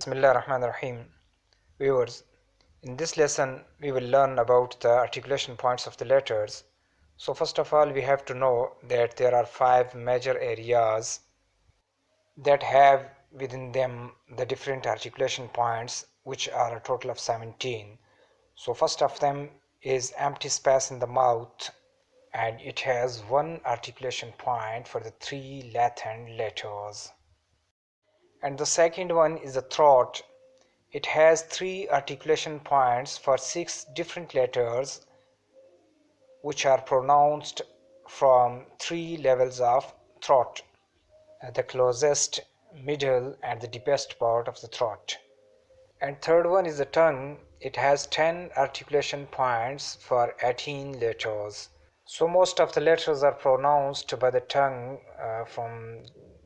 Bismillah ar-Rahman ar-Rahim. Viewers, in this lesson we will learn about the articulation points of the letters. So first of all, we have to know that there are 5 major areas that have within them the different articulation points, which are a total of 17. So first of them is empty space in the mouth, and it has one articulation point for the 3 Latin letters. And the second one is the throat. It has 3 articulation points for 6 different letters which are pronounced from 3 levels of throat: the closest, middle, and the deepest part of the throat. And third one is the tongue. It has 10 articulation points for 18 letters. So most of the letters are pronounced by the tongue from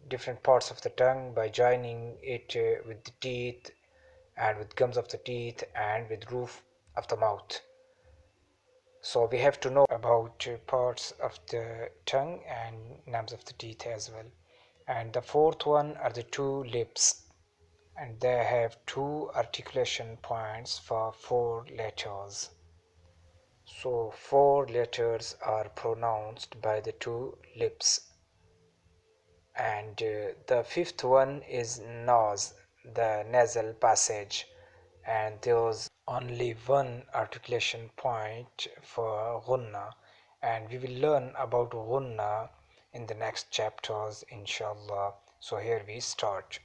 different parts of the tongue by joining it with the teeth and with gums of the teeth and with roof of the mouth. So we have to know about parts of the tongue and names of the teeth as well. And the fourth one are the 2 lips, and they have 2 articulation points for 4 letters. So 4 letters are pronounced by the 2 lips. And the fifth one is nose, the nasal passage, and there's only one articulation point for ghunna, and we will learn about ghunna in the next chapters, inshallah. So here we start.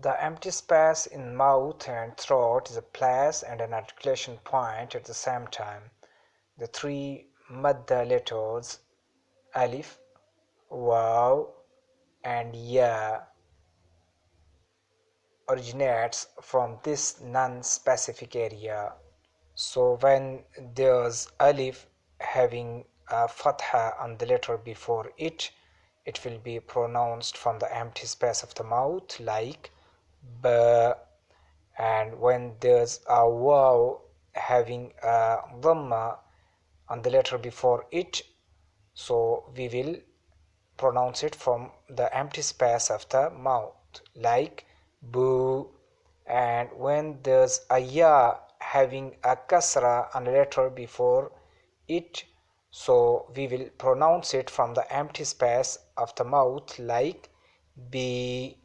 The empty space in mouth and throat is a place and an articulation point at the same time. The 3 madda letters alif, waw, and ya originates from this non-specific area. So when there's alif having a fatha on the letter before it, it will be pronounced from the empty space of the mouth like ba. And when there's a waw having a dhamma on the letter before it, so we will pronounce it from the empty space of the mouth like boo. And when there's a ya having a kasra on a letter before it, so we will pronounce it from the empty space of the mouth like b.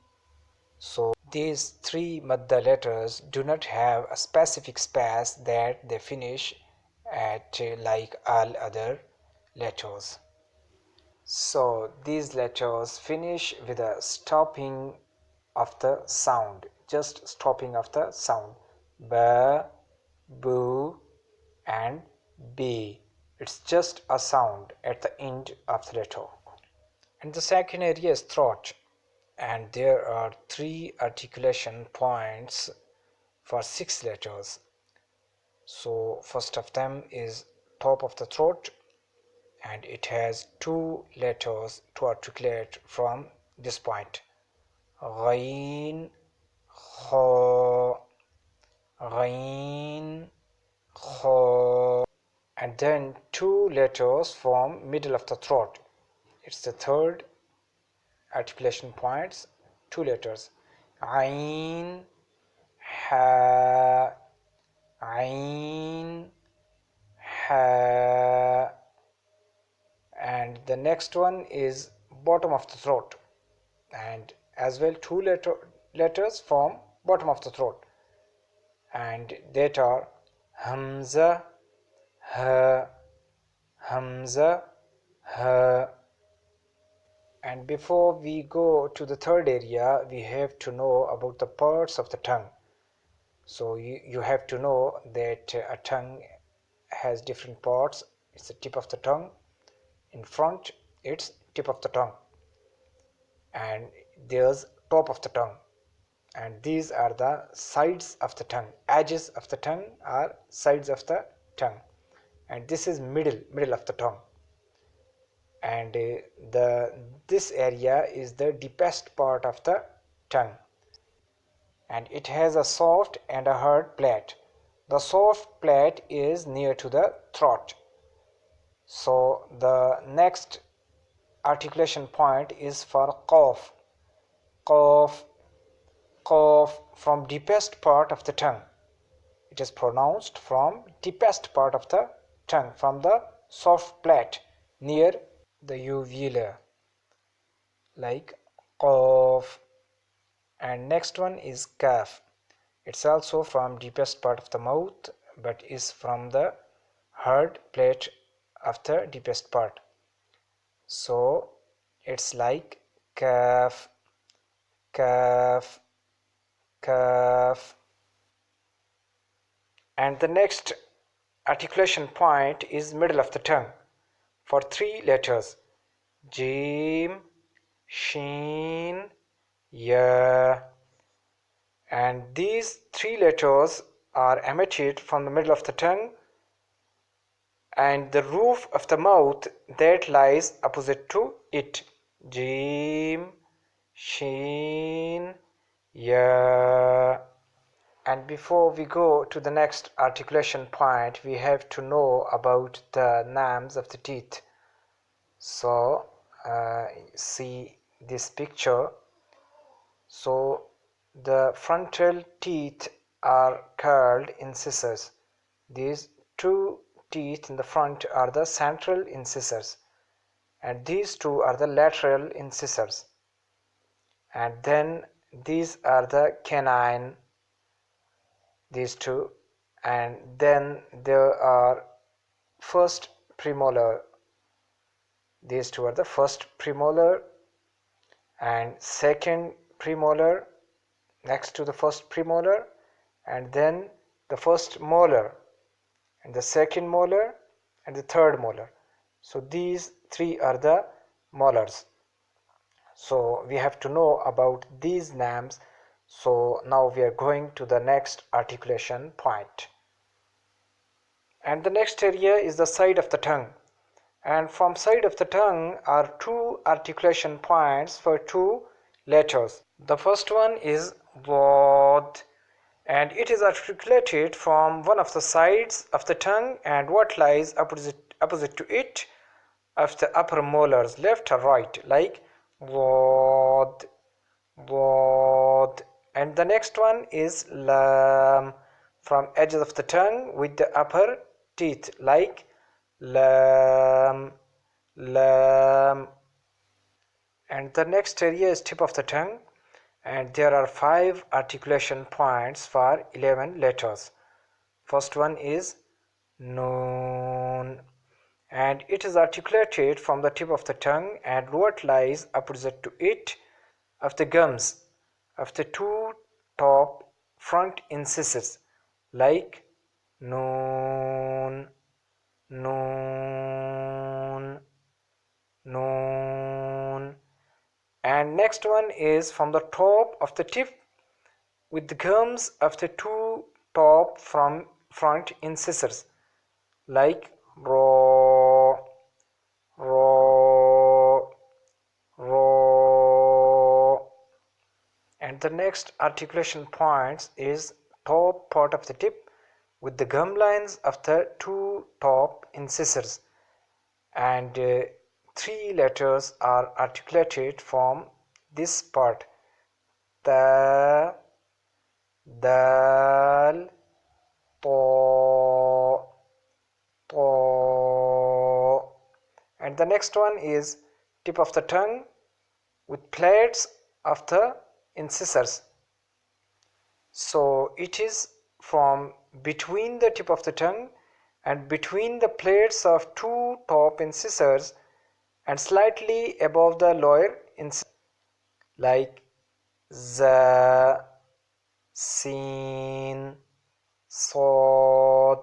So these 3 madda letters do not have a specific space that they finish at like all other letters. So these letters finish with a stopping of the sound, just stopping of the sound, ba, boo, and b. It's just a sound at the end of the letter. And the second area is throat, and there are 3 articulation points for 6 letters. So first of them is top of the throat, and it has 2 letters to articulate from this point: ghain, kha, ghain, kha. And then 2 letters from middle of the throat. It's the third articulation points, 2 letters: ain, ha, ain, ha. And the next one is bottom of the throat, and as well 2 letters from bottom of the throat, and that are hamza, ha, hamza, ha. And before we go to the third area, we have to know about the parts of the tongue. So you have to know that a tongue has different parts. It's the tip of the tongue. In front, it's tip of the tongue, and there's top of the tongue, and these are the sides of the tongue. Edges of the tongue are sides of the tongue, and this is middle of the tongue. And this area is the deepest part of the tongue, and it has a soft and a hard plate. The soft plate is near to the throat. So the next articulation point is for qaf. Qaf, Qaf from deepest part of the tongue. It is pronounced from deepest part of the tongue, from the soft plate near the uvula, like Qaf. And next one is Kaf. It's also from deepest part of the mouth, but is from the hard plate of the deepest part. So it's like Kaf, Kaf, Kaf. And the next articulation point is middle of the tongue for 3 letters: Jim, Sheen, Ya. And these 3 letters are emitted from the middle of the tongue and the roof of the mouth that lies opposite to it. Jim, Sheen, Ya. And before we go to the next articulation point, we have to know about the names of the teeth. So see this picture. So the frontal teeth are called incisors. These 2 teeth in the front are the central incisors, and these 2 are the lateral incisors. And then these are the canine, these 2, and then there are first premolar. These 2 are the first premolar and second premolar next to the first premolar, and then the first molar and the second molar and the third molar. So these 3 are the molars. So we have to know about these names. So now we are going to the next articulation point. And the next area is the side of the tongue. And from side of the tongue are 2 articulation points for 2 letters. The first one is Wad, and it is articulated from one of the sides of the tongue and what lies opposite to it of the upper molars, left or right, like Wad, Wad. And the next one is Lam, from edges of the tongue with the upper teeth, like Lam, Lam. And the next area is tip of the tongue, and there are 5 articulation points for 11 letters. First one is Noon, and it is articulated from the tip of the tongue and what lies opposite to it of the gums of the 2 top front incisors, like Noon, Noon, Noon. And next one is from the top of the tip with the gums of the 2 top from front incisors, like Raw, Raw, Raw. And the next articulation points is top part of the tip with the gum lines of the 2 top incisors, and 3 letters are articulated from this part: Ta, Dal, To, To. And the next one is tip of the tongue with plates of the incisors. So it is from between the tip of the tongue and between the plates of 2 top incisors and slightly above the lower incisors, like Za, Sin, Sod.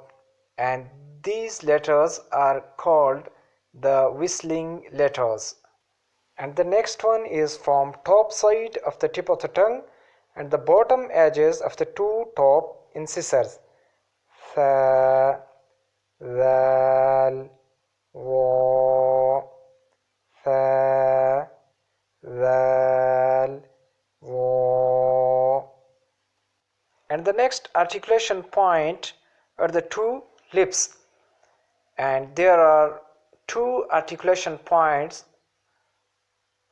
And these letters are called the whistling letters. And the next one is from top side of the tip of the tongue and the bottom edges of the 2 top incisors: Tha, Dhal, Wa, Tha, Dhal, Wa. And the next articulation point are the 2 lips, and there are 2 articulation points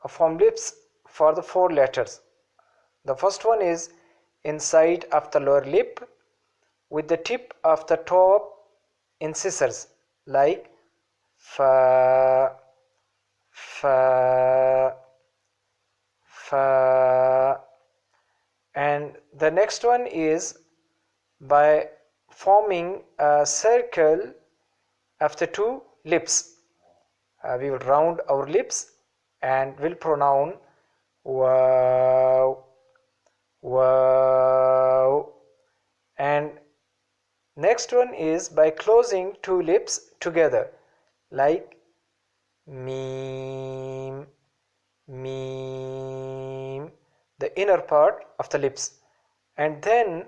from lips for the 4 letters. The first one is inside of the lower lip with the tip of the top incisors like fa, fa, fa. And the next one is by forming a circle of the two lips. We will round our lips and will pronounce wow, wow. And next one is by closing two lips together like meme, meme, the inner part of the lips. And then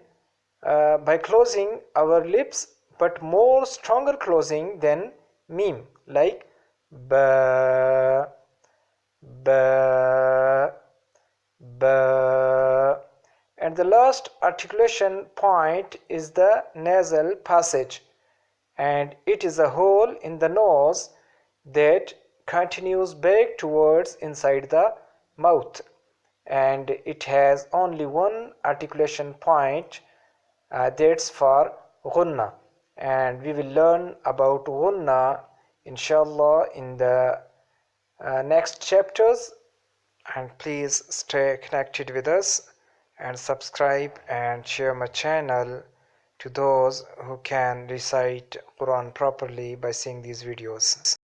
by closing our lips but more stronger closing than meme like ba, ba, ba. And the last articulation point is the nasal passage, and it is a hole in the nose that continues back towards inside the mouth, and it has only one articulation point, that's for ghunna. And we will learn about ghunna inshallah in the next chapters. And please stay connected with us and subscribe and share my channel to those who can recite Quran properly by seeing these videos.